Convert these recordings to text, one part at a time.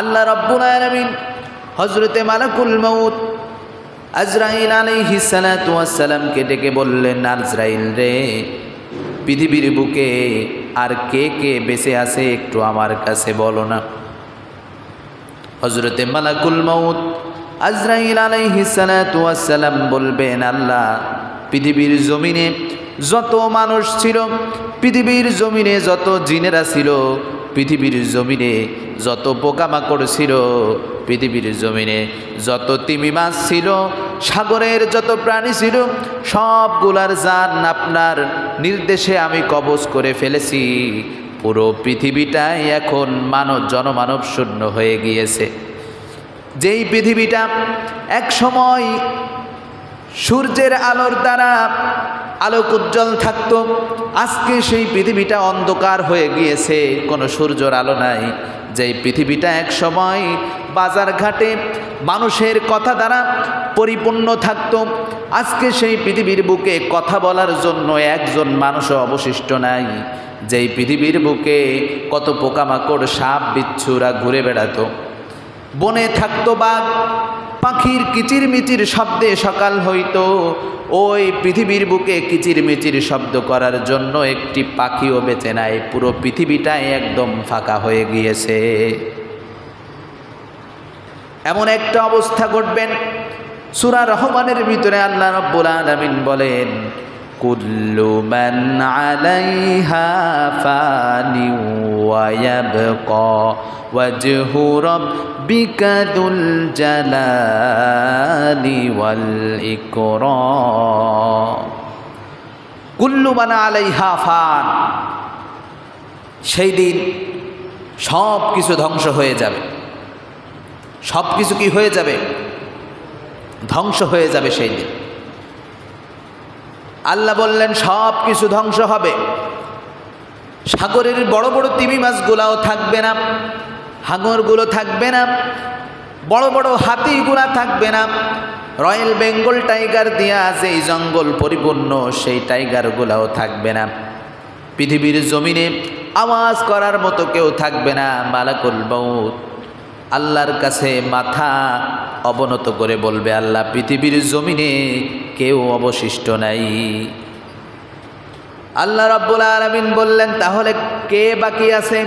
আল্লাহ রাব্বুল আলামিন হযরতে মালাকুল মউত আজরাইল আলাইহিস সালাতু ওয়াস সালামকে ডেকে বললেন, আজরাইল রে, পৃথিবীর বুকে আর কে কে বেঁচে আছে একটু আমার কাছে বলো না। হযরতে মালাকুল মউত আজরাইল আলাইহিস সালাতু ওয়াস সালাম বলবেন, আল্লাহ, পৃথিবীর জমিনে যত মানুষ ছিল, পৃথিবীর জমিনে যত জিনেরা ছিল, পৃথিবীর জমিনে যত পোকামাকড় ছিল, পৃথিবীর জমিনে যত তিমি মাছ ছিল, সাগরের যত প্রাণী ছিল, সবগুলার জান আপনার নির্দেশে আমি কবজ করে ফেলেছি। পুরো পৃথিবীটাই এখন জনমানব শূন্য হয়ে গিয়েছে। যেই পৃথিবীটা এক সময় সূর্যের আলোর দ্বারা আলোক উজ্জ্বল থাকত, আজকে সেই পৃথিবীটা অন্ধকার হয়ে গিয়েছে, কোনো সূর্যের আলো নাই। যেই পৃথিবীটা এক সময় বাজার ঘাটে মানুষের কথা দ্বারা পরিপূর্ণ থাকত, আজকে সেই পৃথিবীর বুকে কথা বলার জন্য একজন মানুষও অবশিষ্ট নাই। যেই পৃথিবীর বুকে কত পোকামাকড়, সাপ বিচ্ছুরা ঘুরে বেড়াতো, বনে থাকতো বাঘ, পাখির কিচিরমিচির শব্দে সকাল হইতো, ওই পৃথিবীর বুকে কিচিরমিচির শব্দ করার জন্য একটি পাখিও বেঁচে নাই। পুরো পৃথিবীটাই একদম ফাঁকা হয়ে গিয়েছে। এমন একটা অবস্থা ঘটবেন, সূরা রহমানের ভিতরে আল্লাহ রাব্বুল আলামিন বলেন, কুল্লু মান আলাইহা ফানি ওয়া ইয়াবকা ওয়াজহু রাব্বিকা যুল জালালি ওয়াল ইকরাম। কুল্লু মান আলাইহা ফান, সেই দিন সব কিছু ধ্বংস হয়ে যাবে। সব কিছু কি হয়ে যাবে? ধ্বংস হয়ে যাবে সেই দিন। আল্লাহ বললেন সব কিছু ধ্বংস হবে। সাগরের বড় বড় তিমি মাছগুলাও থাকবে না, হাঙরগুলো থাকবে না, বড় বড় হাতিগুলা থাকবে না, রয়্যাল বেঙ্গল টাইগার দিয়া যেই জঙ্গল পরিপূর্ণ সেই টাইগারগুলাও থাকবে না। পৃথিবীর জমিনে আওয়াজ করার মতো কেউ থাকবে না। মালাকুল মউত আল্লাহর কাছে মাথা অবনত করে বলবে, আল্লাহ, পৃথিবীর জমিনে কেউ অবশিষ্ট নাই। আল্লাহ রাব্বুল আলামিন বললেন, তাহলে কে বাকি আছে?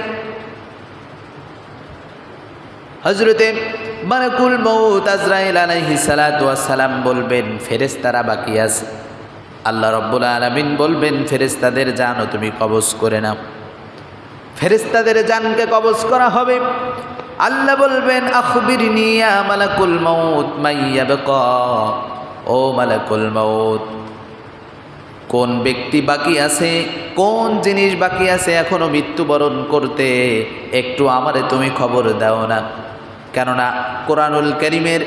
হযরতে মালাকুল মউত আজরাইল আলাইহিস সালাতু ওয়াস সালাম বলবেন, ফেরেশতারা বাকি আছে। আল্লাহ রাব্বুল আলামিন বলবেন, ফেরেশতাদের জানও তুমি কবজ করে নাও। ফেরেশতাদের জানকে কবজ করা হবে। আল্লাহ বলবেন, আখবিরনি ইয়া মালাকুল মউত মাইয়াবকা, ও মালাকুল মউত, কোন ব্যক্তি বাকি আছে, কোন জিনিস বাকি আছে এখনো মৃত্যুবরণ করতে, একটু আমারে তুমি খবর দাও না। কেননা কোরআনুল কারীমের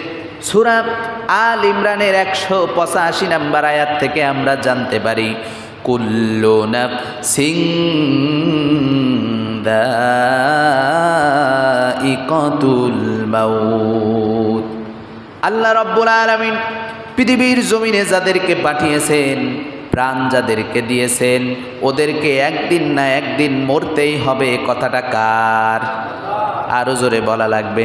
সূরা আল ইমরানের 185 নম্বর আয়াত থেকে আমরা জানতে পারি, কুল্লু নাফসিন যায়িকাতুল মাউত। আল্লাহ রাব্বুল আলামিন পৃথিবীর জমিনে যাদেরকে পাঠিয়েছেন, প্রাণ যাদেরকে দিয়েছেন, ওদেরকে একদিন না একদিন মরতেই হবে। কথাটা কার? আরো জোরে বলা লাগবে।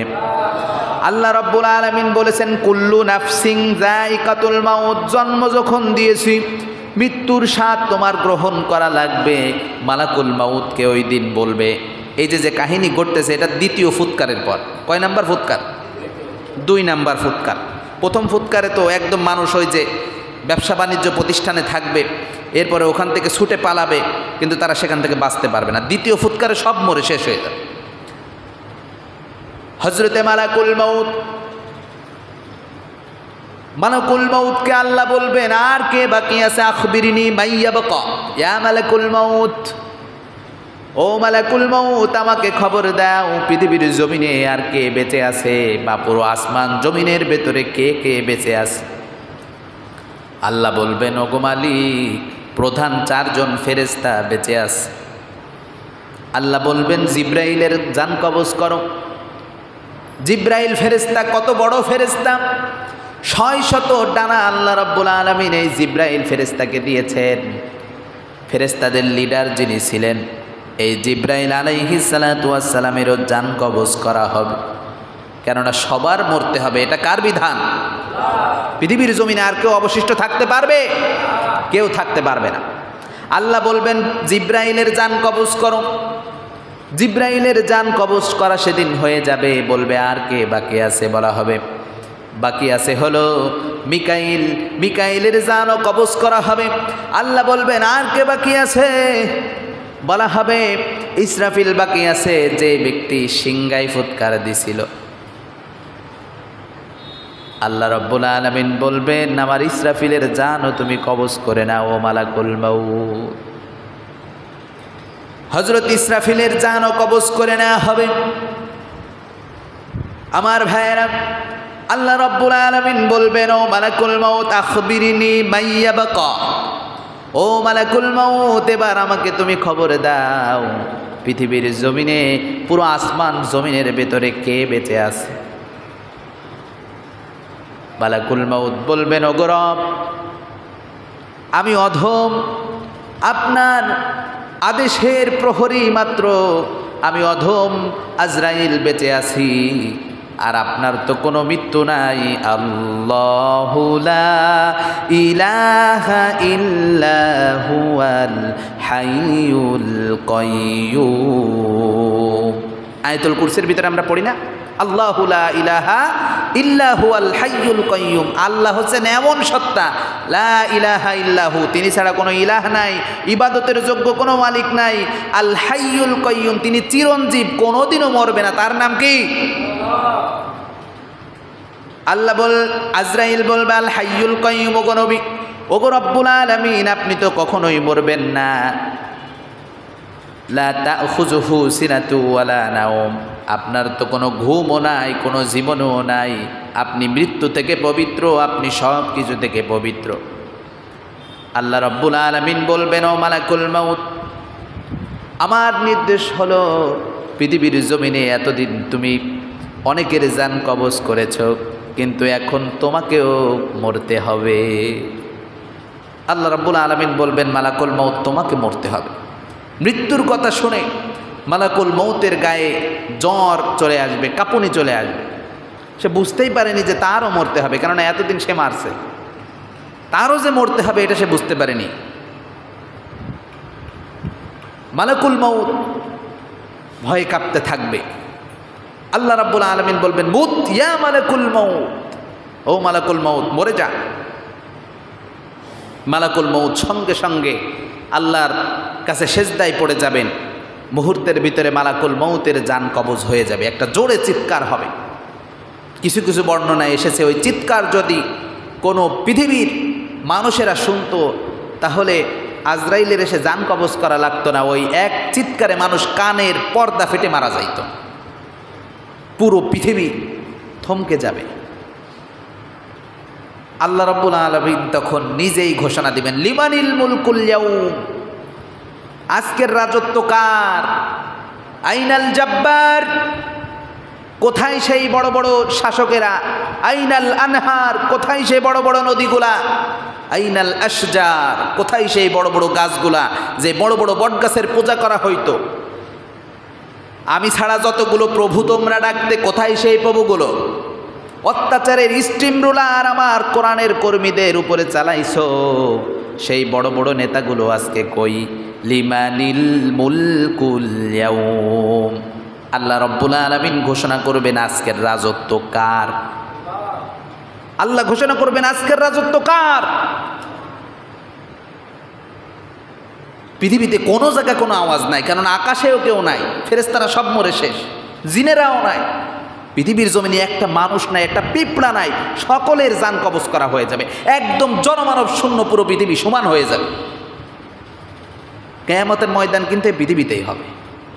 আল্লাহ রাব্বুল আলামিন বলেছেন, কুল্লু নাফসিন যায়িকাতুল মাউত, জন্ম যখন দিয়েছি মৃত্যুর স্বাদ তোমার গ্রহণ করা লাগবে। মালাকুল মাউতকে ওই দিন বলবে, এই যে কাহিনী ঘটতেছে এটা দ্বিতীয় ফুৎকারের পর। কয় নাম্বার ফুৎকার? 2 নাম্বার ফুৎকার। প্রথম ফুৎকারে তো একদম মানুষ ওই যে ব্যবসা বাণিজ্য প্রতিষ্ঠানে থাকবে, এরপরে ওখান থেকে ছুটে পালাবে, কিন্তু তারা সেখান থেকে বাঁচতে পারবে না। দ্বিতীয় ফুৎকারে সব মরে শেষ হয়ে যাবে। হযরতে মালাকুল মাউতকে আল্লাহ বলবেন, আর কে বাকি আছে? আখবিরনি মাইয়াবকা ইয়া মালাকুল মাউত, ও মালাকুল মাউত, আমাকে খবর দাও পৃথিবীর জমিনে আর কে বেঁচে আছে, বা পুরো আসমান জমিনের ভেতরে কে কে বেঁচে আছে। আল্লাহ বলবেন, ওগো মালিক, প্রধান 4 জন ফেরেশতা বেঁচে আছে। আল্লাহ বলবেন, জিব্রাইলের জান কবজ করো। জিব্রাইল ফেরেশতা কত বড় ফেরেশতা, 600 ডানা আল্লাহ রাব্বুল আলামিন এই জিব্রাইল ফেরেশতাকে দিয়েছেন। ফেরেশতাদের লিডার যিনি ছিলেন, এই জিব্রাইল আলাইহিস সালাতু ওয়াস সালামেরও জান কবজ করা হবে। কেননা সবার মরতে হবে। এটা কার বিধান? পৃথিবীর জমিনে আর কেউ অবশিষ্ট থাকতে পারবে? কেউ থাকতে পারবে না। আল্লাহ বলবেন জিব্রাইলের জান কবজ করো। জিব্রাইলের জান কবজ করা সেদিন হয়ে যাবে। বলবে আর কে বাকি আছে? বলা হবে বাকি আছে হলো মিকাইল। মিকাইলের জানও কবজ করা হবে। আল্লাহ বলবেন আর কে বাকি আছে? বলা হবে ইসরাফিল বাকি আছে, যে ব্যক্তি সিংগাই ফুৎকার দিছিল। আল্লাহ রাব্বুল আলামিন বলবেন আমার ইসরাফিলের জানও তুমি কবজ করে নাও মালাকুল মাউত। হযরত ইসরাফিলের জানও কবজ করে নেওয়া হবে। আমার ভাইয়েরা, আল্লাহ রাব্বুল আলামিন বলবেন ও মালাকুল মাউত আখবিরিনি মাইয়াবাকা। ও মালাকুল মাউত এবার আমাকে তুমি খবর দাও পৃথিবীর জমিনে, পুরো আসমান জমিনের ভেতরে কে বেঁচে আছে? মালাকুল মাউত বলবেন ওগো রব, আমি অধম, আপনার আদেশের প্রহরী মাত্র আমি অধম আজরাইল বেঁচে আছি, আর আপনার তো কোনো মৃত্যু নাই। আল্লাহু লা ইলাহা ইল্লা হুয়াল হাইয়ুল কাইয়্যুম। আয়াতুল কুরসির ভিতরে আমরা পড়ি না আল্লাহু লা ইলাহা ইল্লা হুয়াল হাইয়ুল কাইয়্যুম। আল্লাহ হচ্ছেন এমন সত্তা, লা ইলাহা ইল্লাহু, তিনি ছাড়া কোনো ইলাহ নাই, ইবাদতের যোগ্য কোনো মালিক নাই। আল হাইয়ুল কাইয়্যুম, তিনি চিরঞ্জীব, কোনোদিনও মরবে না। তার নাম কি? আল্লাহ আজরাইল বলবে আল হাইয়ুল কাইয়্যুম, ওগো নবী, ওগো রব্বুল আলামিন আপনি তো কখনোই মরবেন না। লা তাখুযুহু সিনাতু ওয়ালা নাওম, আপনার তো কোনো ঘুমও নাই, কোনো জীবনও নাই, আপনি মৃত্যু থেকে পবিত্র, আপনি সব কিছু থেকে পবিত্র। আল্লাহ রব্বুল আলামিন বলবেন ও মালাকুল মাউত, আমার নির্দেশ হলো পৃথিবীর জমিনে এতদিন তুমি অনেকের জান কবজ করেছ, কিন্তু এখন তোমাকেও মরতে হবে। আল্লাহ রাব্বুল আলামিন বলবেন মালাকুল মাউত তোমাকে মরতে হবে। মৃত্যুর কথা শুনে মালাকুল মৌতের গায়ে জ্বর চলে আসবে, কাঁপুনি চলে আসবে। সে বুঝতেই পারেনি যে তারও মরতে হবে, কেননা এতদিন সে মারছে, তারও যে মরতে হবে এটা সে বুঝতে পারেনি। মালাকুল মৌত ভয়ে কাঁপতে থাকবে। আল্লাহ রাব্বুল আলামিন বলবেন মুত ইয়া মালাকুল মৌত, ও মালাকুল মৌত মরে যা। মালাকুল মৌত সঙ্গে সঙ্গে আল্লাহর কাছে সেজদায় পড়ে যাবেন। মুহূর্তের ভিতরে মালাকুল মৌতের জান কবজ হয়ে যাবে। একটা জোরে চিৎকার হবে। কিছু কিছু বর্ণনায় এসেছে ওই চিৎকার যদি কোনো পৃথিবীর মানুষেরা শুনতো তাহলে আজরাইলের এসে জান কবজ করা লাগতো না। ওই এক চিৎকারে মানুষ কানের পর্দা ফেটে মারা যাইত। পুরো পৃথিবী থমকে যাবে। আল্লাহ রাব্বুল আলামিন তখন নিজেই ঘোষণা দিবেন লিমানিল মুলকুল ইয়াউম, আজকের রাজত্ব কার? আইনাল জাব্বার, কোথায় সেই বড় বড় শাসকেরা? আইনাল আনহার, কোথায় সেই বড় বড় নদীগুলা? আইনাল আশজার, কোথায় সেই বড় বড় গাছগুলা যে বড় বড় বটগাছের পূজা করা হইতো? আমি ছাড়া যতগুলো প্রভু তোমরা ডাকতে, কোথায় সেই প্রভুগুলো? অত্যাচারের স্টিম রোলার আমার কোরআনের কর্মীদের উপরে চালাইছো, সেই বড় বড় নেতাগুলো আজকে কই? লিমানিল মুলকুল ইয়াউম। আল্লাহ রাব্বুল আলামিন ঘোষণা করবেন আজকের রাজত্ব কার। আল্লাহ ঘোষণা করবেন আজকের রাজত্ব কার। পৃথিবীতে কোনো জায়গায় কোনো আওয়াজ নাই, কারণ আকাশেও কেউ নাই, ফেরেশতারা সব মরে শেষ, জিনেরাও নাই। পৃথিবীর জমিনে একটা মানুষ নাই, একটা পিঁপড়া নাই, সকলের জান কবজ করা হয়ে যাবে। একদম জনমানব শূন্য পুরো পৃথিবী সমান হয়ে যাবে। কিয়ামতের ময়দান কিন্তু পৃথিবীতেই হবে।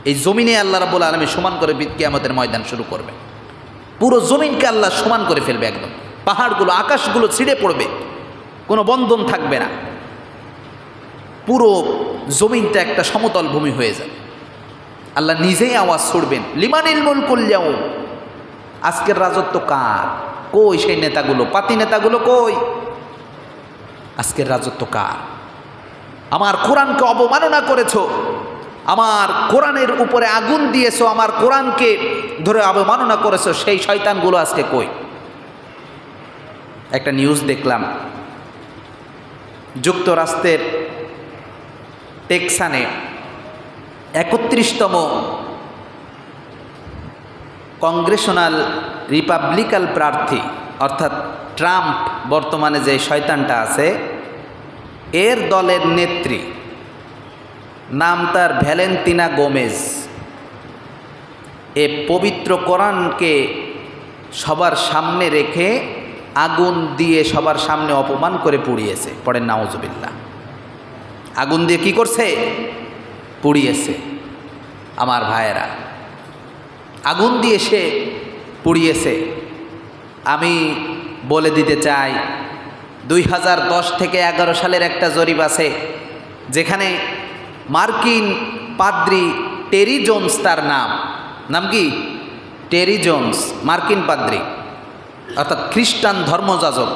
এই জমিনে আল্লাহ রাব্বুল আলামিন সমান করে কিয়ামতের ময়দান শুরু করবে। পুরো জমিনকে আল্লাহ সমান করে ফেলবে। একদম পাহাড়গুলো আকাশগুলো ছিঁড়ে পড়বে, কোনো বন্ধন থাকবে না। পুরো জমিনটা একটা সমতল ভূমি হয়ে যাবে। আল্লাহ নিজেই আওয়াজ ছড়বেন লিমানিল মুলকুল ইয়াউম, আজকের রাজত্ব কার? কই সেই নেতাগুলো, পাতি নেতাগুলো কই? আজকের রাজত্ব কার? আমার কোরআনকে অবমাননা করেছো, আমার কোরআনের উপরে আগুন দিয়েছো, আমার কোরআনকে ধরে অবমাননা করেছো, সেই শয়তানগুলো আজকে কই? একটা নিউজ দেখলাম, যুক্তরাষ্ট্রের টেক্সানে 31তম কংগ্রেশনাল রিপাবলিকান প্রার্থী অর্থাৎ ট্রাম্প বর্তমানে যে শয়তানটা আছে, এর দলের নেত্রী, নাম তার ভ্যালেন্টিনা গোমেজ, এ পবিত্র কোরআনকে সবার সামনে রেখে আগুন দিয়ে সবার সামনে অপমান করে পুড়িয়েছে। পড়েন নাউজুবিল্লাহ। আগুন দিয়ে কি করছে? পুড়িয়েছে। আমার ভাইয়েরা, আগুন দিয়ে সে পুড়িয়েছে। আমি বলে দিতে চাই, 2010 থেকে 11 সালের একটা জরিপ আছে, যেখানে মার্কিন পাদ্রী টেরি জোন্স, তার নাম কি? টেরি জোন্স, মার্কিন পাদ্রী অর্থাৎ খ্রিস্টান ধর্মযাজক,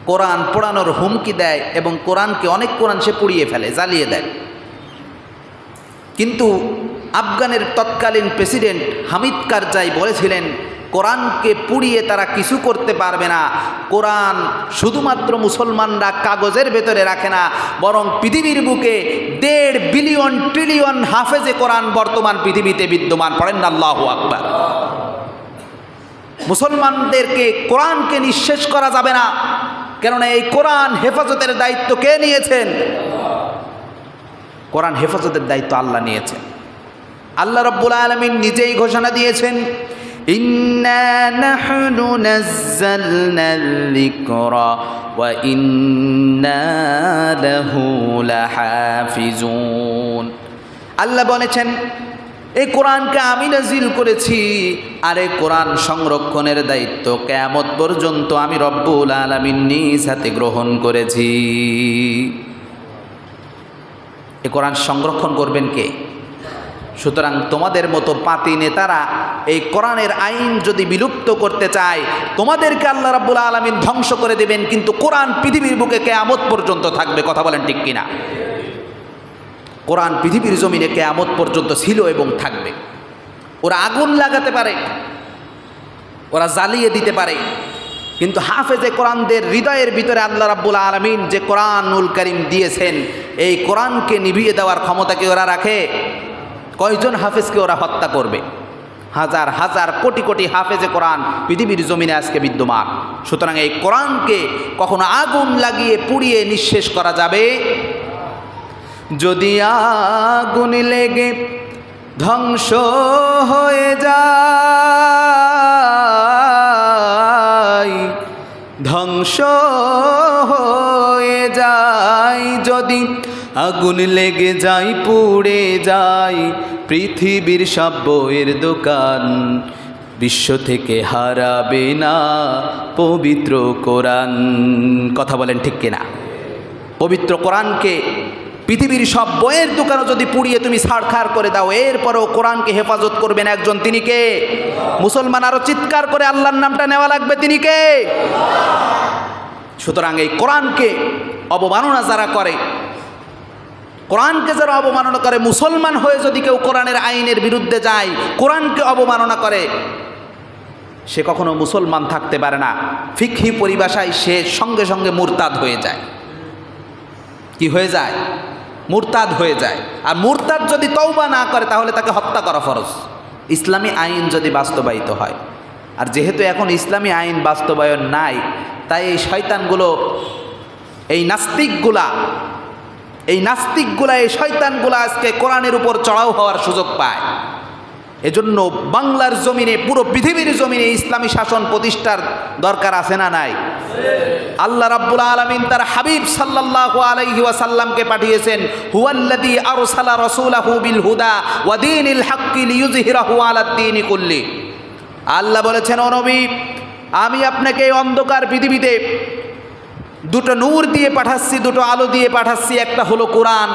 কোরআন পোড়ানোর হুমকি দেয় এবং কোরআনকে, অনেক কোরআন সে পুড়িয়ে ফেলে, জ্বালিয়ে দেয়। কিন্তু আফগানের তৎকালীন প্রেসিডেন্ট হামিদ কারজাই বলেছিলেন, কোরআনকে পুড়িয়ে তারা কিছু করতে পারবে না। কোরআন শুধুমাত্র মুসলমানরা কাগজের ভেতরে রাখে না, বরং পৃথিবীর বুকে 1.5 বিলিয়ন ট্রিলিয়ন হাফেজে কোরআন বর্তমান পৃথিবীতে বিদ্যমান। পড়েন আল্লাহু আকবার। মুসলমানদেরকে কোরআনকে নিঃশেষ করা যাবে না, কেননা এই কোরআন হেফাজতের দায়িত্ব কে নিয়েছেন? কোরআন হেফাজতের দায়িত্ব আল্লাহ নিয়েছেন। আল্লাহ রাব্বুল আলামিন নিজেই ঘোষণা দিয়েছেন, ইন্না নাহনু নাযালনাল যিকরা ওয়া ইন্না লাহু লাহাফিজুন। আল্লাহ বলেছেন, এই কোরআনকে আমি নাজিল করেছি, আর এই কোরআন সংরক্ষণের দায়িত্ব কিয়ামত পর্যন্ত আমি রব্বুল আলামিন নিজ হাতে গ্রহণ করেছি। এই কোরআন সংরক্ষণ করবেন কে? সুতরাং তোমাদের মতো পাতি নেতারা এই কোরআনের আইন যদি বিলুপ্ত করতে চায়, তোমাদেরকে আল্লাহ রাব্বুল আলামিন ধ্বংস করে দেবেন, কিন্তু কোরআন পৃথিবীর বুকে কিয়ামত পর্যন্ত থাকবে। কথা বলেন ঠিক কিনা? কোরআন পৃথিবীর জমিনে কিয়ামত পর্যন্ত ছিল এবং থাকবে। ওরা আগুন লাগাতে পারে, ওরা জ্বালিয়ে দিতে পারে, কিন্তু হাফেজে কোরআনদের হৃদয়ের ভিতরে আল্লাহ রাব্বুল আলামিন যে কোরআনুল কারীম দিয়েছেন, এই কোরআনকে নিভিয়ে দেওয়ার ক্ষমতা কি ওরা রাখে? কয়জন হাফেজকে ওরা হত্যা করবে? হাজার হাজার কোটি কোটি হাফেজে কোরআন পৃথিবীর জমিনে আজকে বিদ্যমান। সুতরাং এই কোরআনকে কখনো আগুন লাগিয়ে পুড়িয়ে নিঃশেষ করা যাবে? যদি আগুন লেগে ধ্বংস হয়ে যায়, ধ্বংস হয়ে যায়, যদি আগুন লেগে যায়, পুড়ে যায় পৃথিবীর সব বইয়ের দোকান, বিশ্ব থেকে হারাবে না পবিত্র কোরআন। কথা বলেন ঠিক কিনা? পবিত্র কোরআনকে পৃথিবীর সব বইয়ের দোকানও যদি পুড়িয়ে তুমি ছাড়খাড় করে দাও, এরপরেও কোরআনকে হেফাজত করবেন একজন, তিনি কে? মুসলমান আরো চিৎকার করে আল্লাহর নামটা নেওয়া লাগবে, তিনি কে? সুতরাং এই কোরআনকে অবমাননা যারা করে, কোরআনকে যারা অবমাননা করে, মুসলমান হয়ে যদি কেউ কোরআনের আইনের বিরুদ্ধে যায়, কোরআনকে অবমাননা করে, সে কখনো মুসলমান থাকতে পারে না। ফিকহি পরিভাষায় সে সঙ্গে সঙ্গে মুরতাদ হয়ে যায়। কি হয়ে যায়? মুরতাদ হয়ে যায়। আর মুরতাদ যদি তওবা না করে, তাহলে তাকে হত্যা করা ফরজ, ইসলামী আইন যদি বাস্তবায়িত হয়। আর যেহেতু এখন ইসলামী আইন বাস্তবায়ন নাই, তাই এই শয়তানগুলো, এই নাস্তিকগুলা, এই শয়তানগুলা আজকে কোরআনের উপর চড়াও হওয়ার সুযোগ পায়। এজন্য বাংলার জমিনে, পুরো পৃথিবীর জমিনে ইসলামী শাসন প্রতিষ্ঠার দরকার আছে না নাই? আল্লাহ রাব্বুল আলামিন তার হাবিব সাল্লাল্লাহু আলাইহি ওয়াসাল্লামকে পাঠিয়েছেন, হুয়াল্লাযী আরসালা রাসূলাহু বিল হুদা ওয়া দীনিল হাক্কি লিইয়ুযহিরাহু আলাদ দীনি কুল্লি। আল্লাহ বলেছেন, ও নবী, আমি আপনাকে এই অন্ধকার পৃথিবীতে দুটো নূর দিয়ে পাঠাচ্ছি, দুটো আলো দিয়ে পাঠাচ্ছি। একটা হলো কোরআন,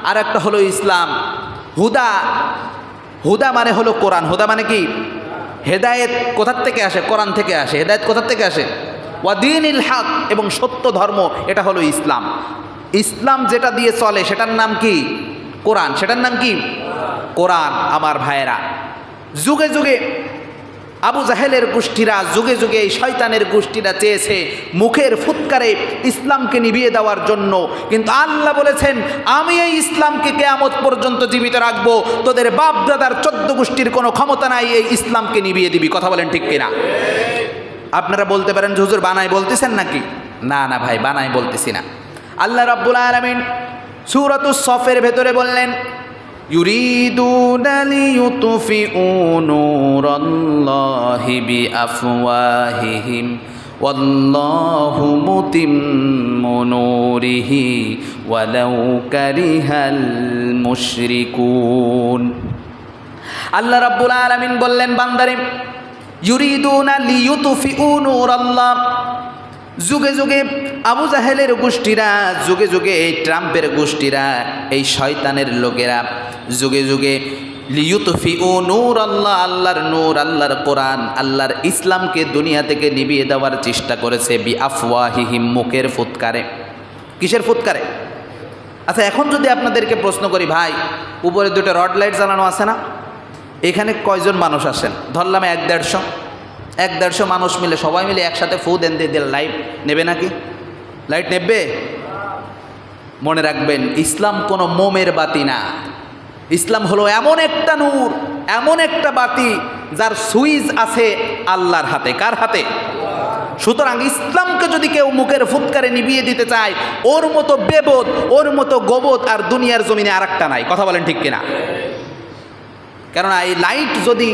আর একটা হলো ইসলাম। হুদা, হুদা মানে হলো কোরআন। হুদা মানে কি? হেদায়েত কোথার থেকে আসে? কোরআন থেকে আসে। হেদায়েত কোথার থেকে আসে? ওয়া দীনিল হক, এবং সত্য ধর্ম, এটা হলো ইসলাম। ইসলাম যেটা দিয়ে চলে সেটার নাম কি? কোরআন। সেটার নাম কি? কোরআন। আমার ভাইয়েরা, যুগে যুগে আবু জাহেলের গোষ্ঠীরা, যুগে যুগে এই শয়তানের গোষ্ঠীরা চেয়েছে মুখের ফুৎকারে ইসলামকে নিভিয়ে দেওয়ার জন্য, কিন্তু আল্লাহ বলেছেন আমি এই ইসলামকে কিয়ামত পর্যন্ত জীবিত রাখবো, তোদের বাপ দাদার 14 গোষ্ঠীর কোনো ক্ষমতা নাই এই ইসলামকে নিভিয়ে দিবি। কথা বলেন ঠিক কিনা? আপনারা বলতে পারেন হুজুর বানাই বলতেছেন নাকি? না না ভাই, বানাই বলতেছি না। আল্লাহ রাব্বুল আলামিন সূরাতুস সফের ভেতরে বললেন ইউরিদুনা লিইউতফিউ নূরাল্লাহি বিআফওয়াহিহিম ওয়াল্লাহু মুতিম্মু নূরিহি ওয়ালাউ কারিহাল মুশরিকুন। আল্লাহ রাব্বুল আলামিন বললেন বান্দারে ইউরিদুনা লিইউতফিউ নূরাল্লাহ, যুগে যুগে আবু জাহেলের গোষ্ঠীরা, যুগে যুগে এই ট্রাম্পের গোষ্ঠীরা, এই শয়তানের লোকেরা যুগে যুগে লিইউতফিউ নূর আল্লাহ, আল্লাহর নূর, আল্লাহর কোরআন, আল্লাহর ইসলামকে দুনিয়া থেকে নিভিয়ে দেওয়ার চেষ্টা করেছে বিআফওয়াহিহিম, মুখের ফুৎকারে। কিসের ফুৎকারে? আচ্ছা, এখন যদি আপনাদেরকে প্রশ্ন করি ভাই, উপরে দুটো রড লাইট জ্বালানো আছে না, এখানে কয়জন মানুষ আসেন? ধরলাম 1-150 মানুষ মিলে, সবাই মিলে একসাথে ফু দেন দিয়ে দিল, লাইট নেবে নাকি? লাইট নেবে? মনে রাখবেন ইসলাম কোনো মোমের বাতি না, ইসলাম হলো এমন একটা নূর, এমন একটা বাতি যার সুইচ আছে আল্লাহর হাতে। কার হাতে? সুতরাং ইসলামকে যদি কেউ মুখের ফুৎকারে নিভিয়ে দিতে চায়, ওর মতো বেবোধ, ওর মতো গোবধ আর দুনিয়ার জমিনে আর একটা নাই। কথা বলেন ঠিক কিনা? কেননা এই লাইট যদি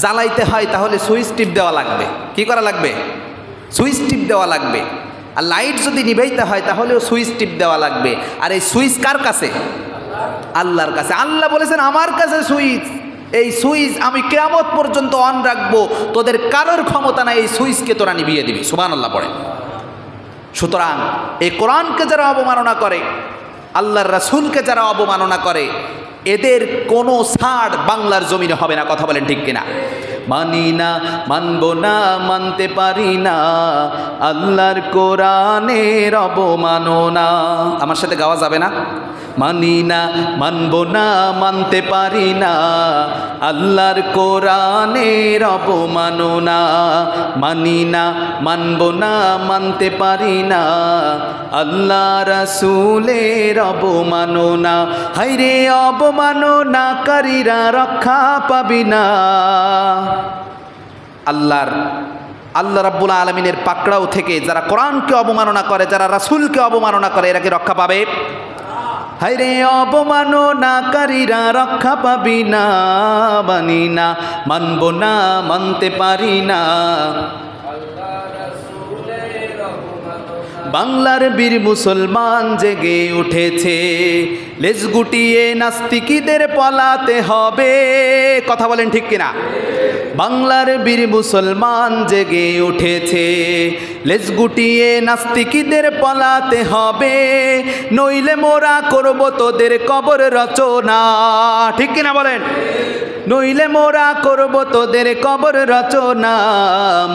জ্বালাইতে হয় তাহলে সুইচ টিপ দেওয়া লাগবে। কি করা লাগবে? সুইচ টিপ দেওয়া লাগবে। আর লাইট যদি নিভাইতে হয় তাহলেও সুইচ টিপ দেওয়া লাগবে। আর এই সুইচ কার কাছে? আল্লাহর কাছে। আল্লাহ বলেছেন আমার কাছে সুইচ, এই সুইচ আমি কিয়ামত পর্যন্ত অন রাখবো, তোদের কারোর ক্ষমতা নাই এই সুইচকে তোরা নিভিয়ে দিবি। সুবহানাল্লাহ পড়ে। সুতরাং এই কোরআনকে যারা অবমাননা করে, আল্লাহর রাসূলকে যারা অবমাননা করে, এদের কোনো ছাড় বাংলার জমিনে হবে না। কথা বলেন ঠিক কিনা? মানি না, মানব না, মানতে পারি না আল্লাহর কোরআনের অবমাননা। আমার সাথে গাওয়া যাবে না? মানি না, মানব না, মানতে পারি না আল্লাহর কোরআনের অবমাননা। মানি না, মানব না, মানতে পারি না আল্লাহ রাসূলের অবমাননা। হায়রে অবমাননাকারীরা রক্ষা পাবি না। আল্লাহ রাব্বুল আলামিনের পাকড়াও থেকে যারা কোরআনকে অবমাননা করে, যারা রাসূলকে অবমাননা করে, এরা কি রক্ষা পাবে? হায়রে অবমাননাকারীরা রক্ষা পাবি না। মানি না, মানব না, মানতে পারি না। বাংলার বীর মুসলমান জেগে উঠেছে, লেজ গুটিয়ে নাস্তিকীদের পলাতে হবে। কথা বলেন ঠিক কিনা? বাংলার বীর মুসলমান জেগে উঠেছে, লেজ গুটিয়ে নাস্তিকীদের পলাতে হবে, নইলে মোরা করব তোদের কবর রচনা। ঠিক কিনা বলেন? নইলে মোরা করব তোদের কবর রচনা।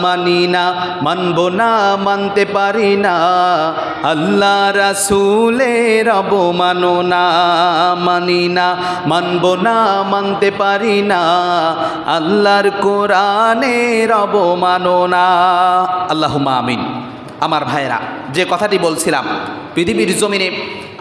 মানি না, মানব না, মানতে পারি না আল্লাহ রাসূলের অবমাননা। মানি না, মানব না, মানতে পারি না আল্লাহর কোরআনের অবমাননা। আল্লাহুম্মা আমিন। আমার ভাইরা, যে কথাটি বলছিলাম, পৃথিবীর জমিনে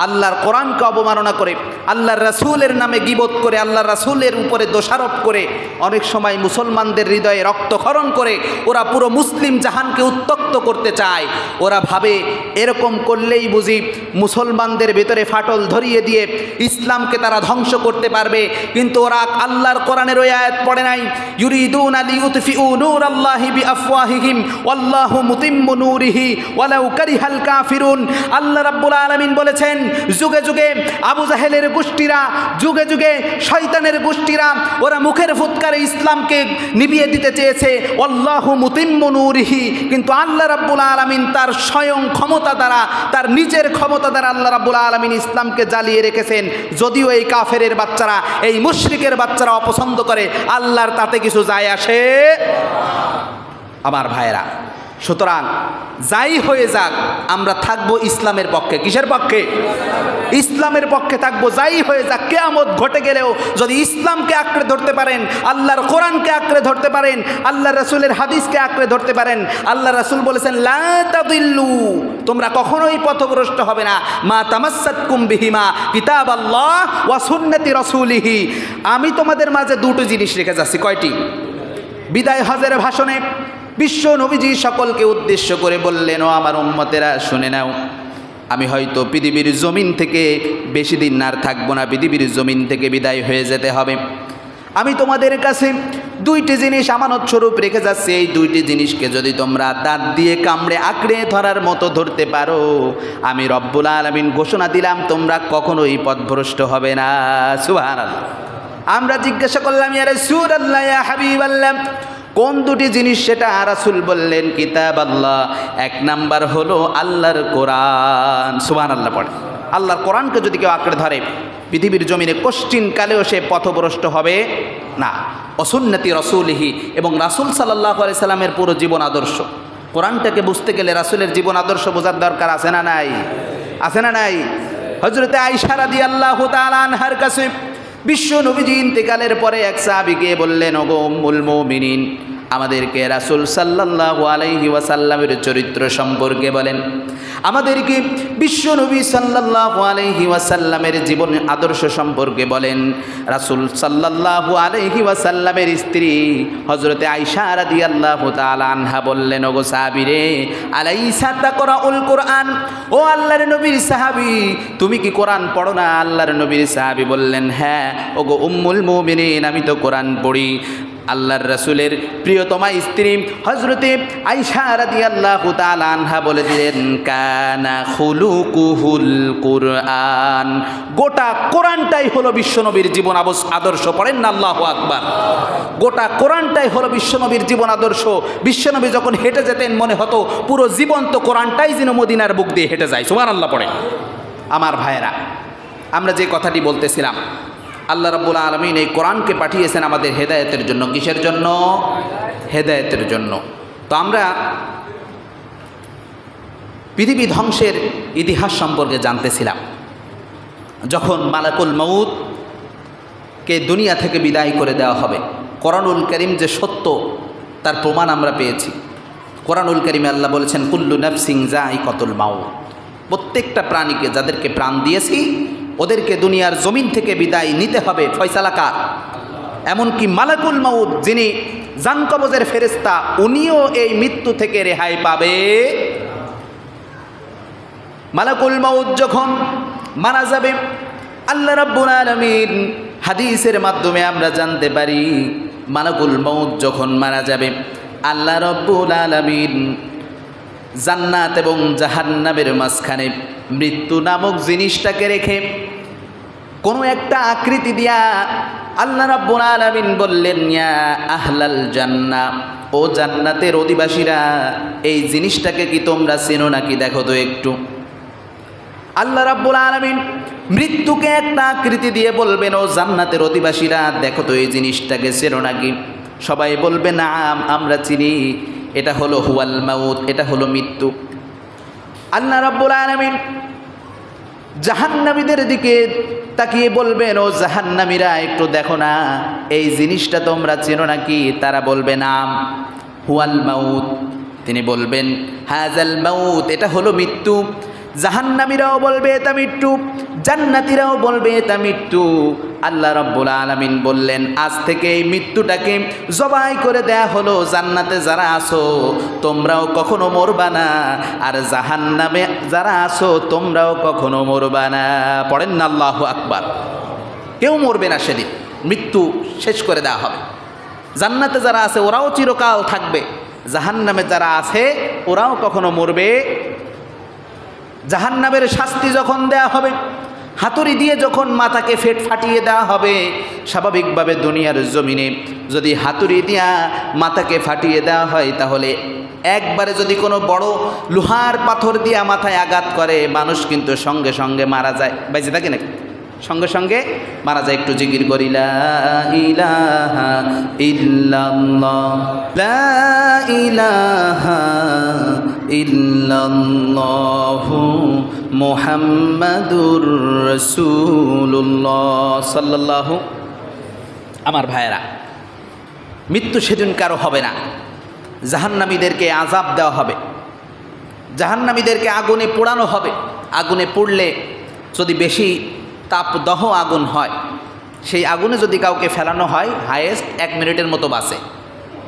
আল্লাহর কোরআনকে অবমাননা করে, আল্লাহর রাসূলের নামে গীবত করে, আল্লাহর রাসূলের উপরে দোষারোপ করে, অনেক সময় মুসলমানদের হৃদয়ে রক্তক্ষরণ করে ওরা পুরো মুসলিম জাহানকে উত্তক্ত করতে চায়। ওরা ভাবে এরকম করলেই বুঝি মুসলমানদের ভেতরে ফাটল ধরিয়ে দিয়ে ইসলামকে তারা ধ্বংস করতে পারবে। কিন্তু ওরা আল্লাহর কোরআনের ওই আয়াত পড়ে নাই, ইউরিদুনা লিইউতফিউ নূরাল্লাহি বিআফওয়াহিহিম ওয়াল্লাহু মুতিম্মু নূরিহি ওয়ালাউ কারিহাল কাফিরুন। আল্লাহ রাব্বুল আলামিন বলেছেন যুগে যুগে আবু জাহেলের গোষ্ঠীরা, যুগে যুগে শয়তানের গোষ্ঠীরা, ওরা মুখের ফুৎকারে ইসলামকে নিভিয়ে দিতে চেয়েছে, আল্লাহু মুতিম্মু নূরিহি। কিন্তু আল্লাহ রাব্বুল আলামিন তার স্বয়ং ক্ষমতা দ্বারা, তার নিজের ক্ষমতা দ্বারা আল্লাহ রাব্বুল আলামিন ইসলামকে জ্বালিয়ে রেখেছেন। যদিও এই কাফেরের বাচ্চারা, এই মুশরিকের বাচ্চারা অপছন্দ করে, আল্লাহর তাতে কিছু যায় আসে। আমার ভাইয়েরা, সুতরাং যাই হয়ে যাক আমরা থাকবো ইসলামের পক্ষে। কিসের পক্ষে? ইসলামের পক্ষে থাকবো। যাই হয়ে যাক, কিয়ামত ঘটে গেলেও যদি ইসলামকে আঁকড়ে ধরতে পারেন, আল্লাহর কোরআনকে আঁকড়ে ধরতে পারেন, আল্লাহ রাসূলের হাদিসকে আঁকড়ে ধরতে পারেন, আল্লাহ রাসূল বলেছেন লা তাদিল্লু, তোমরা কখনোই পথভ্রষ্ট হবে না। মা তামাসসাতকুম বিহিমা কিতাবাল্লাহ ওয়া সুন্নতি রাসূলিহি। আমি তোমাদের মাঝে দুটো জিনিস রেখে যাচ্ছি। কয়টি? বিদায় হজের ভাষণে বিশ্ব নবীজি সকলকে উদ্দেশ্য করে বললেন, ও আমার উম্মতেরা শুনে নাও, আমি হয়তো পৃথিবীর জমিন থেকে বেশি দিন আর থাকবো না, পৃথিবীর জমিন থেকে বিদায় হয়ে যেতে হবে। আমি তোমাদের কাছে দুইটি জিনিস আমানত স্বরূপ রেখে যাচ্ছি। এই দুইটি জিনিসকে যদি তোমরা দাঁত দিয়ে কামড়ে আঁকড়ে ধরার মতো ধরতে পারো, আমি রব্বুল আলামিন ঘোষণা দিলাম তোমরা কখনোই পথভ্রষ্ট হবে না। সুবহানাল্লাহ। আমরা জিজ্ঞাসা করলাম, ইয়া রাসূলুল্লাহ, ইয়া হাবিবাল্লাহ, কোন দুটি জিনিস? সেটা রাসূল বললেন কিতাবাল্লাহ, এক নাম্বার হলো আল্লাহর কোরআন। সুবহানাল্লাহ পড়ে। আল্লাহর কোরআনকে যদি কেউ আঁকড়ে ধরে পৃথিবীর জমিনে কোশ্চিন কালেও সে পথভ্রষ্ট হবে না। সুন্নতি রাসূলিহি, এবং রাসূল সাল্লাল্লাহু আলাইহি সাল্লামের পুরো জীবন আদর্শ। কোরআনটাকে বুঝতে গেলে রাসূলের জীবন আদর্শ বোঝার দরকার আছে না নাই? আছে না নাই? হযরতে আয়েশা রাদিয়াল্লাহু তাআলা আনহার কাছে বিশ্ব নবীজি ইন্তেকালের পরে এক সাহাবীকে বললেন, ওগো উম্মুল মুমিনিন, আমাদেরকে রাসূল সাল্লাল্লাহু আলাইহি ওয়াসাল্লামের চরিত্র সম্পর্কে বলেন। আমাদেরকে বিশ্ব নবী সাল্লাল্লাহু আলাইহি ওয়াসাল্লামের জীবন আদর্শ সম্পর্কে বলেন। রাসূল সাল্লাল্লাহু আলাইহি ওয়াসাল্লামের স্ত্রী হযরতে আয়েশা রাদিয়াল্লাহু তাআলা আনহা বললেন, ওগো সাহাবীরে, আলাইসা তাকরাউল কোরআন, ও আল্লাহর নবীর সাহাবী, তুমি কি কোরআন পড়ো না? আল্লাহর নবীর সাহাবী বললেন, হ্যাঁ ওগো উম্মুল মুমিনিন, আমি তো কোরআন পড়ি। আল্লাহর রাসূলের প্রিয়তমা স্ত্রী হযরতে আয়েশা রাদিয়াল্লাহু তাআলা আনহা বলে দিলেন, কানা খুলুকুহুল কুরআন। গোটা কোরআনটাই হলো বিশ্বনবীর জীবন আদর্শ। পড়েন না আল্লাহু আকবার। গোটা কোরআনটাই হলো বিশ্বনবীর জীবন আদর্শ। বিশ্বনবী যখন হেঁটে যেতেন মনে হতো পুরো জীবন তো কোরআনটাই যেন মদিনার বুক দিয়ে হেঁটে যায়। সুবহানাল্লাহ পড়ে। আমার ভাইয়েরা, আমরা যে কথাটি বলতেছিলাম, আল্লাহ রাব্বুল আলামিন এই কোরআনকে পাঠিয়েছেন আমাদের হেদায়েতের জন্য। কিসের জন্য? হেদায়েতের জন্য। তো আমরা পৃথিবী ধ্বংসের ইতিহাস সম্পর্কে জানতেছিলাম। যখন মালাকুল মউতকে দুনিয়া থেকে বিদায় করে দেওয়া হবে, কোরআনুল কারীম যে সত্য তার প্রমাণ আমরা পেয়েছি। কোরআনুল কারীমে আল্লাহ বলেছেন, কুল্লু নাফসিন যায়িকাতুল মাউত, প্রত্যেকটা প্রাণীকে, যাদেরকে প্রাণ দিয়েছি ওদেরকে দুনিয়ার জমিন থেকে বিদায় নিতে হবে। ফয়সালা কার? এমনকি মালাকুল মউত, যিনি জান কবজের ফেরেশতা, উনিও এই মৃত্যু থেকে রেহাই পাবে। মালাকুল মউত যখন মারা যাবে, আল্লাহ রাব্বুল আলামিন হাদিসের মাধ্যমে আমরা জানতে পারি, মালাকুল মউত যখন মারা যাবে, আল্লাহ রাব্বুল আলামিন জান্নাত এবং জাহান্নামের মাঝখানে মৃত্যু নামক জিনিসটাকে রেখে কোনো একটা আকৃতি দিয়া আল্লাহ রাব্বুল আলামিন বললেন, ইয়া আহলাল জান্নাহ, ও জান্নাতের অধিবাসীরা, এই জিনিসটাকে কি তোমরা চেনো নাকি দেখো তো একটু। আল্লাহ রাব্বুল আলামিন মৃত্যুকে একটা আকৃতি দিয়ে বলবেন, ও জান্নাতের অধিবাসীরা, দেখো তো এই জিনিসটাকে চেনো নাকি। সবাই বলবে, না আমরা চিনি, এটা হলো হুয়াল মাউত, এটা হলো মৃত্যু। আল্লাহ রাব্বুল আলামিন জাহান্নামীদের দিকে তাকিয়ে বলবেন, ও জাহান্নামীরা, একটু দেখো না এই জিনিসটা তোমরা চেনো নাকি। তারা বলবে, নাম হুয়াল মাউত। তিনি বলবেন, হাযাল মাউত, এটা হলো মৃত্যু। জাহান্নামীরাও বলবে এটা মৃত্যু, জান্নাতীরাও বলবে এটা মৃত্যু। আল্লাহ রাব্বুল আলামিন বললেন, আজ থেকে এই মৃত্যুটাকে জবাই করে দেয়া হলো। জান্নাতে যারা আছো তোমরাও কখনো মরবা না, আর জাহান্নামে যারা আছো তোমরাও কখনো মরবা না। পড়েন না আল্লাহু আকবার। কেউ মরবে না সেদিন, মৃত্যু শেষ করে দেওয়া হবে। জান্নাতে যারা আছে ওরাও চিরকাল থাকবে, জাহান্নামে যারা আছে ওরাও কখনো মরবে। জাহান্নামের শাস্তি যখন দেয়া হবে, হাতুড়ি দিয়ে যখন মাথাকে ফাটিয়ে দেওয়া হবে, স্বাভাবিকভাবে দুনিয়ার জমিনে যদি হাতুড়ি দিয়া মাথাকে ফাটিয়ে দেওয়া হয়, তাহলে একবারে যদি কোনো বড় লোহার পাথর দিয়া মাথায় আঘাত করে, মানুষ কিন্তু সঙ্গে সঙ্গে মারা যায়। বাইজে থাকে নাকি? সঙ্গে সঙ্গে মারা যায়। একটু জিকির করি, লা ইলাহা ইল্লাল্লাহ, লা ইলাহা ইল্লাল্লাহু মুহাম্মাদুর রাসূলুল্লাহ সাল্লাল্লাহু। আমার ভাইয়েরা, মৃত্যু সেদিন কারো হবে না। জাহান্নামীদেরকে আযাব দেওয়া হবে, জাহান্নামীদেরকে আগুনে পোড়ানো হবে। আগুনে পুড়লে যদি বেশি তাপদহ আগুন হয়, সেই আগুনে যদি কাউকে ফেলানো হয় হায়েস্ট 1 মিনিটের মতো বাঁচে,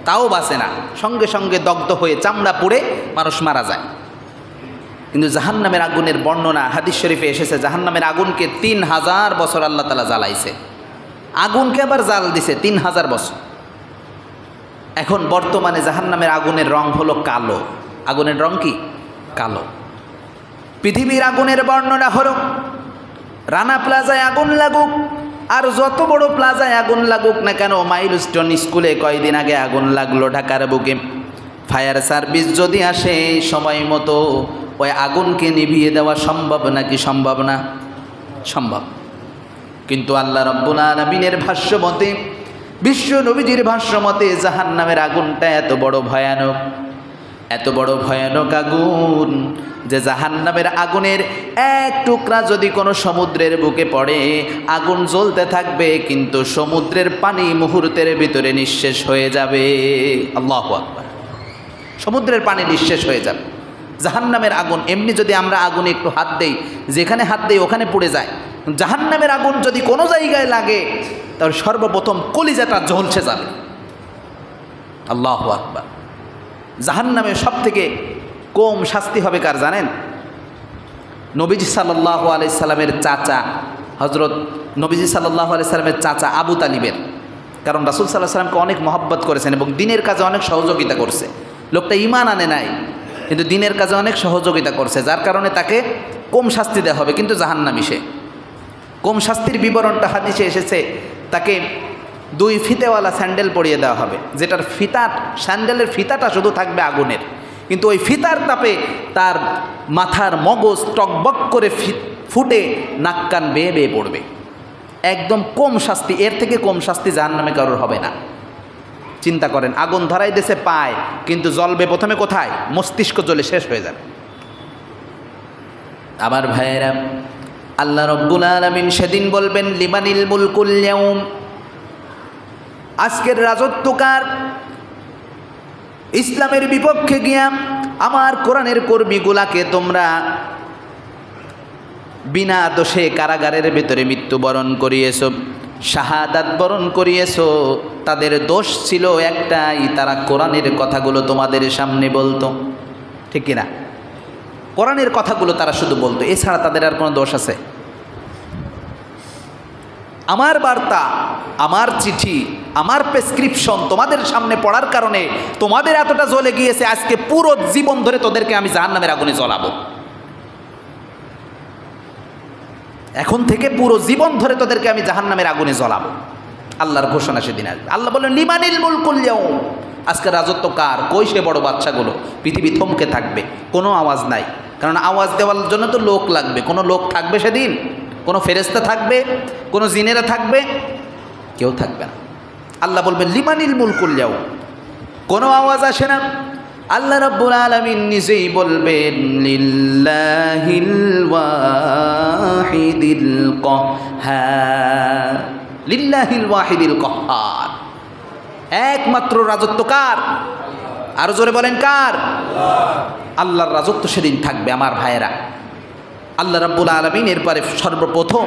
তাও বাঁচে না, সঙ্গে সঙ্গে দগ্ধ হয়ে চামড়া পুড়ে মানুষ মারা যায়। কিন্তু জাহান্নামের আগুনের বর্ণনা হাদিস শরীফে এসেছে, জাহান্নামের আগুনকে 3000 বছর আল্লাহ তাআলা জ্বালাইছে। আগুনকে আবার জাল দিছে 3000 বছর। এখন বর্তমানে জাহান্নামের আগুনের রং হলো কালো। আগুনের রং কি? কালো। পৃথিবীর আগুনের বর্ণনা হলো, রানা প্লাজায় আগুন লাগুক আর যত বড় প্লাজায় আগুন লাগুক না কেন, মাইলস্টোন স্কুলে কয়দিন আগে আগুন লাগলো ঢাকার বুকে, ফায়ার সার্ভিস যদি আসে সময় মতো ওই আগুনকে নিভিয়ে দেওয়া সম্ভব নাকি সম্ভব না? সম্ভব। কিন্তু আল্লাহ রাব্বুল আলামিনের ভাষ্য মতে, বিশ্ব নবীজির ভাষ্য মতে, জাহান্নামের আগুনটা এত বড় ভয়ানক, এত বড় ভয়ানক আগুন যে জাহান্নামের আগুনের এক টুকরা যদি কোনো সমুদ্রের বুকে পড়ে আগুন জ্বলতে থাকবে, কিন্তু সমুদ্রের পানি মুহূর্তের ভিতরে নিঃশেষ হয়ে যাবে। আল্লাহু আকবার। সমুদ্রের পানি নিঃশেষ হয়ে যাবে। জাহান্নামের আগুন এমনি যদি আমরা আগুনে একটু হাত দেই, যেখানে হাত দেই ওখানে পুড়ে যায়। জাহান্নামের আগুন যদি কোনো জায়গায় লাগে তাহলে সর্বপ্রথম কলিজাটা ঝলসে যাবে। আল্লাহু আকবার। জাহান্নামের সবথেকে কম শাস্তি হবে কার জানেন? নবীজি সাল্লাল্লাহু আলাইহি সাল্লামের চাচা হযরত নবীজি সাল্লাল্লাহু আলাইহি সাল্লামের চাচা আবু তালিবের। কারণ রাসূল সাল্লাল্লাহু আলাইহি সাল্লামকে অনেক মহব্বত করেছেন এবং দিনের কাজে অনেক সহযোগিতা করছে। লোকটা ঈমান আনে নাই, কিন্তু দিনের কাজে অনেক সহযোগিতা করছে, যার কারণে তাকে কম শাস্তি দেওয়া হবে। কিন্তু জাহান্নামী সে। কম শাস্তির বিবরণটা হাদিসে এসেছে, তাকে 2 ফিতেওয়ালা স্যান্ডেল পরিয়ে দেওয়া হবে, যেটার ফিতা, স্যান্ডেলের ফিতাটা শুধু থাকবে আগুনের, কিন্তু ওই ফিতার তাপে তার মাথার মগজ টকবক করে ফুটে নাক কান বেয়ে বেয়ে পড়বে। একদম কম শাস্তি, এর থেকে কম শাস্তি জাহান্নামে কারোর হবে না। চিন্তা করেন, আগুন ধরাই দেশে পায়, কিন্তু জ্বলবে প্রথমে কোথায়? মস্তিষ্ক জ্বলে শেষ হয়ে যাবে। আবার ভাইয়েরা, আল্লাহ রাব্বুল আলামিন সেদিন বলবেন, লিমানিল মুলকুল ইয়াউম, আজকের রাজত্ব কার? ইসলামের বিপক্ষে গিয়া আমার কোরআনের কর্মীগুলাকে তোমরা বিনা দোষে কারাগারের ভেতরে মৃত্যুবরণ করিয়েছ, শাহাদাত বরণ করিয়েছ। তাদের দোষ ছিল একটাই, তারা কোরআনের কথাগুলো তোমাদের সামনে বলতো। ঠিক কিনা? কোরআনের কথাগুলো তারা শুধু বলতো, এছাড়া তাদের আর কোনো দোষ আছে? আমার বার্তা, আমার চিঠি, আমার প্রেসক্রিপশন তোমাদের সামনে পড়ার কারণে তোমাদের এতটা জ্বলে গিয়েছে, আজকে পুরো জীবন ধরে তোদেরকে আমি জাহান্নামের আগুনে জ্বলাবো। এখন থেকে পুরো জীবন ধরে তোদেরকে আমি জাহান্নামের আগুনে জ্বলাবো। আল্লাহর ঘোষণা সেদিন আসবে। আল্লাহ বললেন, লিমানিল মুলকুল ইয়াউম, আজকে রাজত্ব কার? কই সে বড় বাচ্চাগুলো? পৃথিবী থমকে থাকবে, কোনো আওয়াজ নাই। কারণ আওয়াজ দেওয়ার জন্য তো লোক লাগবে। কোনো লোক থাকবে সেদিন? কোনো ফেরেশতা থাকবে? কোনো জিনেরা থাকবে? কেউ থাকবে না। আল্লাহ বলবেন, লিমানিল মুলকুল ইয়াউম, কোনো আওয়াজ আসে না। আল্লাহ রাব্বুল আলামিন নিজেই বলবেন, লিল্লাহিল ওয়াহিদিল কাহ্হার, লিল্লাহিল ওয়াহিদিল কাহ্হার, একমাত্র রাজত্ব কার? আরো জোরে বলেন, কার? আল্লাহর রাজত্ব সেদিন থাকবে। আমার ভাইয়েরা, আল্লাহ রাব্বুল আলামিন এরপরে সর্বপ্রথম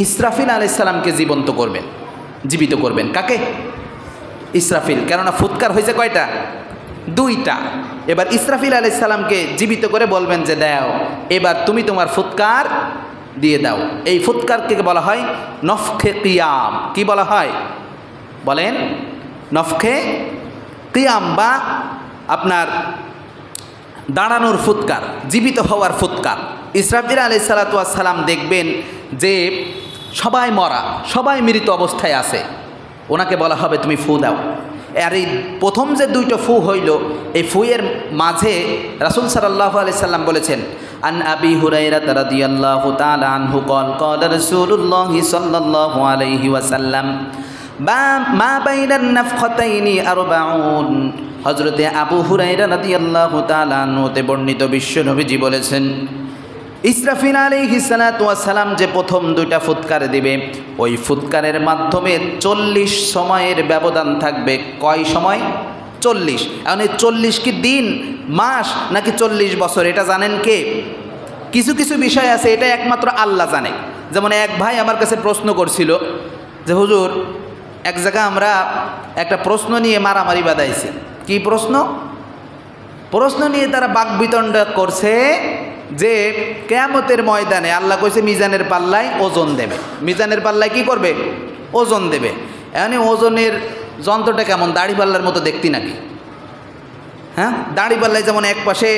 ইসরাফিল আলাইহিস সালামকে জীবিত করবেন। কাকে? ইসরাফিল। কেননা ফুৎকার হয়েছে কয়টা? 2টা। এবার ইসরাফিল আলাইহিস সালামকে জীবিত করে বলবেন যে, দাও এবার তুমি তোমার ফুৎকার দিয়ে দাও। এই ফুৎকারকে বলা হয় নফখে কিয়াম। কি বলা হয় বলেন? নফখে কিয়াম, বা আপনার দাঁড়ানোর ফুৎকার, জীবিত হওয়ার ফুৎকার। ইসরাফিল আলাইহিস সালাতু ওয়াস সালাম দেখবেন যে সবাই মরা, সবাই মৃত অবস্থায় আছে, ওনাকে বলা হবে তুমি ফু দাও। আর এই প্রথম যে 2টো ফু হইল, এই ফুয়ের মাঝে রাসূল সাল্লাল্লাহু আলাইহি সাল্লাম বলেছেন, আন আবি হুরায়রা রাদিয়াল্লাহু তাআলা আনহু ক্বাল ক্বালা রাসূলুল্লাহি সাল্লাল্লাহু আলাইহি ওয়াসাল্লাম বা মা বাইনান নাফখাতাইনি আরবাউন। হযরতে আবু হুরায়রা রাদিয়াল্লাহু তাআলা আনহুতে বর্ণিত বিশ্ব নবীজি বলেছেন, ইসরাফিল আলাইহিস সালাতু ওয়াস সালাম যে প্রথম দুইটা ফুৎকার দিবে, ওই ফুৎকারের মাধ্যমে 40 সময়ের ব্যবধান থাকবে। কয় সময়? 40। এখন এই 40 কি দিন, মাস, নাকি 40 বছর, এটা জানেন কে? কিছু কিছু বিষয় আছে এটা একমাত্র আল্লাহ জানে। যেমন এক ভাই আমার কাছে প্রশ্ন করছিল যে হুজুর, এক জায়গায় আমরা একটা প্রশ্ন নিয়ে মারামারি বাঁধাইছি। কি প্রশ্ন? প্রশ্ন নিয়ে তারা বাকবিতণ্ডা করছে যে কিয়ামতের ময়দানে আল্লাহ কইছে মিজানের পাল্লায় ওজন দেবে। মিজানের পাল্লায় কি করবে? ওজন দেবে। এখানে ওজনের যন্ত্রটা কেমন? দাড়ি পাল্লার মতো দেখতি নাকি? হ্যাঁ, দাড়ি পাল্লায় যেমন এক পাশে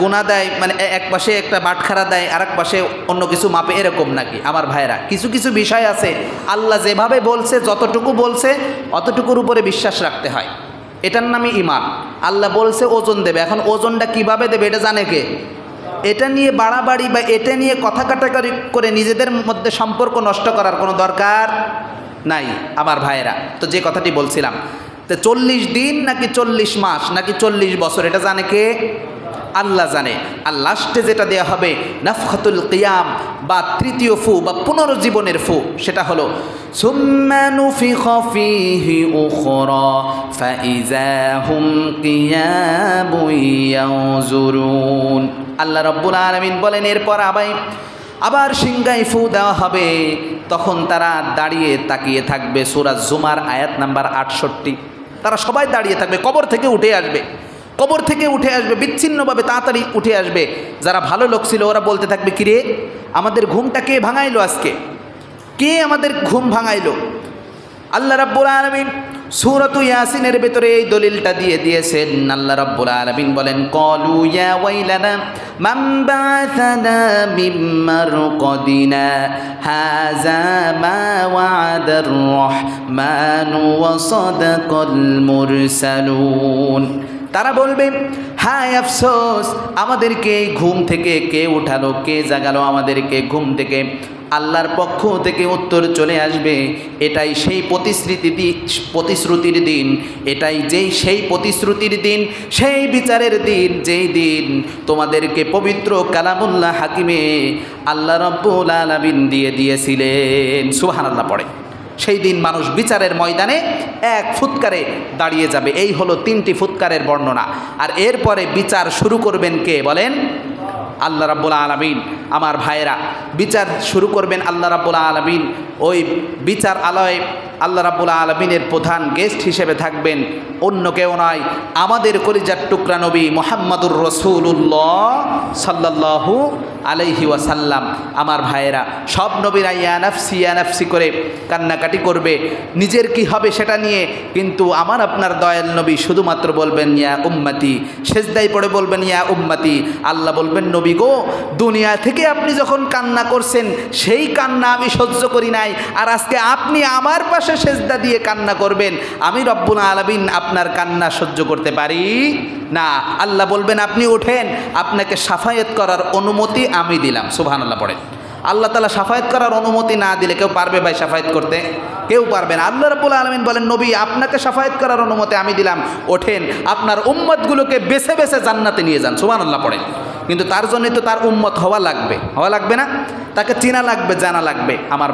গুণা দেয়, মানে এক পাশে একটা বাটখারা দেয়, আর এক পাশে অন্য কিছু মাপে, এরকম নাকি? আমার ভাইরা, কিছু কিছু বিষয় আছে আল্লাহ যেভাবে বলছে, যতটুকু বলছে অতটুকুর উপরে বিশ্বাস রাখতে হয়। এটার নামই ঈমান। আল্লাহ বলছে ওজন দেবে, এখন ওজনটা কিভাবে দেবে এটা জানে কে? এটা নিয়ে বাড়াবাড়ি বা এটা নিয়ে কথা কাটাকাটি করে নিজেদের মধ্যে সম্পর্ক নষ্ট করার কোনো দরকার নাই আমার ভাইয়েরা। তো যে কথাটি বলছিলাম, তো 40 দিন নাকি 40 মাস নাকি 40 বছর, এটা জানে কে? আল্লাহ জানে। আর লাস্টে যেটা দেয়া হবে নাফখাতুল কিয়াম বা তৃতীয় ফু বা পুনরুজ্জীবনের ফু, সেটা হলো সুম্মা নুফিখা ফীহি উখরা ফাইযা হুম কিয়ামুন ইয়ানজুরুন। আল্লাহ রাব্বুল আলামিন বলেন, এরপর আবার সিংহায় ফু দেওয়া হবে, তখন তারা দাঁড়িয়ে তাকিয়ে থাকবে। সূরা জুমার আয়াত নাম্বার 68। তারা সবাই দাঁড়িয়ে থাকবে, কবর থেকে উঠে আসবে, কবর থেকে উঠে আসবে, বিচ্ছিন্নভাবে তাড়াতাড়ি উঠে আসবে। যারা ভালো লোক ছিল ওরা বলতে থাকবে, কিরে আমাদের ঘুমটা কে ভাঙাইলো আজকে? কে আমাদের ঘুম ভাঙাইলো? আল্লাহ রাব্বুল আলামিন সূরাতু ইয়াসিনের ভেতরে এই দলিলটা দিয়ে দিয়েছেন। আল্লাহ রাব্বুল আলামিন বলেন, ক্বালু ইয়া ওয়াইলানা মান বা'আসানা মিন মারকাদিনা হাযা মা ওয়া'আদার রাহমানু ওয়া সাদাকাল মুরসালুন। তারা বলবে, হায় আফসোস, আমাদেরকে এই ঘুম থেকে কে উঠালো, কে জাগালো আমাদেরকে ঘুম থেকে? আল্লাহর পক্ষ থেকে উত্তর চলে আসবে, এটাই সেই প্রতিশ্রুতির দিন, এটাই সেই প্রতিশ্রুতির দিন, সেই বিচারের দিন, যেই দিন তোমাদেরকে পবিত্র কালামুল্লাহ হাকিমে আল্লাহ রাব্বুল আলামিন দিয়ে দিয়েছিলেন। সুবহানাল্লাহ পড়ে। সেই দিন মানুষ বিচারের ময়দানে এক ফুৎকারে দাঁড়িয়ে যাবে। এই হলো 3টি ফুৎকারের বর্ণনা। আর এরপরে বিচার শুরু করবেন কে বলেন? আল্লাহ রাব্বুল আলামিন। আমার ভাইয়েরা, বিচার শুরু করবেন আল্লাহ রাব্বুল আলামিন। ওই বিচার আলয়ে আল্লাহ রাব্বুল আলামিনের প্রধান গেস্ট হিসেবে থাকবেন অন্য কেউ নয়, আমাদের কলিজার টুকরা নবী মুহাম্মাদুর রাসূলুল্লাহ সাল্লাল্লাহু আলাইহি ওয়াসাল্লাম। আমার ভাইয়েরা, সব নবীরা ইয়া নাফসি করে কান্নাকাটি করবে নিজের কি হবে সেটা নিয়ে, কিন্তু আমার আপনার দয়াল নবী শুধুমাত্র বলবেন ইয়া উম্মতি, সেজদায় পড়ে বলবেন ইয়া উম্মতি। আল্লাহ বলবেন, নবী গো, দুনিয়া থেকে আপনি যখন কান্না করছেন সেই কান্না আমি সহ্য করি নাই, আর আজকে আপনি আমার পাশে সেজদা দিয়ে কান্না করবেন, আমি রব্বুল আলামিন আপনার কান্না সহ্য করতে পারি না। আল্লাহ বলবেন, আপনি ওঠেন, আপনাকে শাফায়াত করার অনুমতি আমি দিলাম। সুবহানাল্লাহ পড়ে। আল্লাহ তাআলা শাফায়াত করার অনুমতি না দিলে কেউ পারবে ভাই শাফায়াত করতে? কেউ পারবে না। আল্লাহ রাব্বুল আলামিন বলেন, নবী আপনাকে শাফায়াত করার অনুমতি আমি দিলাম, ওঠেন, আপনার উম্মতগুলোকে বেছে বেছে জান্নাতে নিয়ে যান। সুবহানাল্লাহ পড়ে। কিন্তু তার জন্যই তো তার উম্মত হওয়া লাগবে না? তাকে চেনা লাগবে, জানা লাগবে। আমার